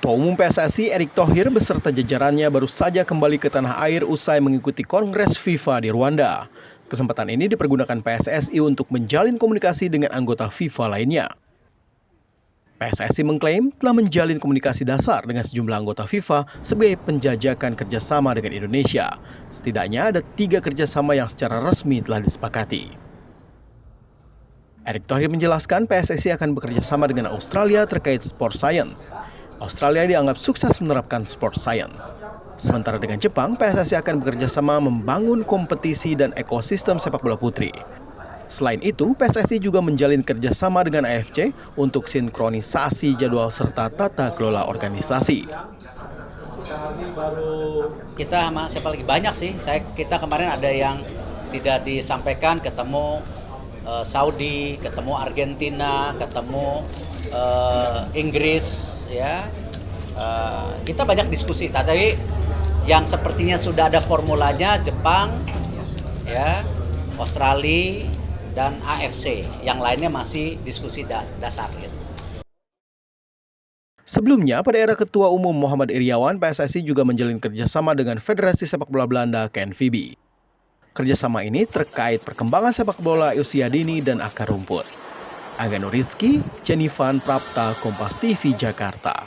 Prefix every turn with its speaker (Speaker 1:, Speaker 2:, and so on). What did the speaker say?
Speaker 1: Ketua Umum PSSI Erick Thohir beserta jajarannya baru saja kembali ke tanah air usai mengikuti Kongres FIFA di Rwanda. Kesempatan ini dipergunakan PSSI untuk menjalin komunikasi dengan anggota FIFA lainnya. PSSI mengklaim telah menjalin komunikasi dasar dengan sejumlah anggota FIFA sebagai penjajakan kerjasama dengan Indonesia. Setidaknya ada 3 kerjasama yang secara resmi telah disepakati. Erick Thohir menjelaskan PSSI akan bekerja sama dengan Australia terkait sport science. Australia dianggap sukses menerapkan sport science. Sementara dengan Jepang, PSSI akan bekerja sama membangun kompetisi dan ekosistem sepak bola putri. Selain itu, PSSI juga menjalin kerjasama dengan AFC untuk sinkronisasi jadwal serta tata kelola organisasi.
Speaker 2: Kita siapa lagi banyak sih. Kita kemarin ada yang tidak disampaikan, ketemu Saudi, ketemu Argentina, ketemu Inggris, ya. Kita banyak diskusi. Tapi yang sepertinya sudah ada formulanya Jepang, ya, Australia dan AFC. Yang lainnya masih diskusi dasar. Gitu.
Speaker 1: Sebelumnya, pada era Ketua Umum Muhammad Iryawan, PSSI juga menjalin kerjasama dengan Federasi Sepak Bola Belanda KNVB. Kerjasama ini terkait perkembangan sepak bola usia dini dan akar rumput. Angga Nuriski, Jenifan Prapta, Kompas TV, Jakarta.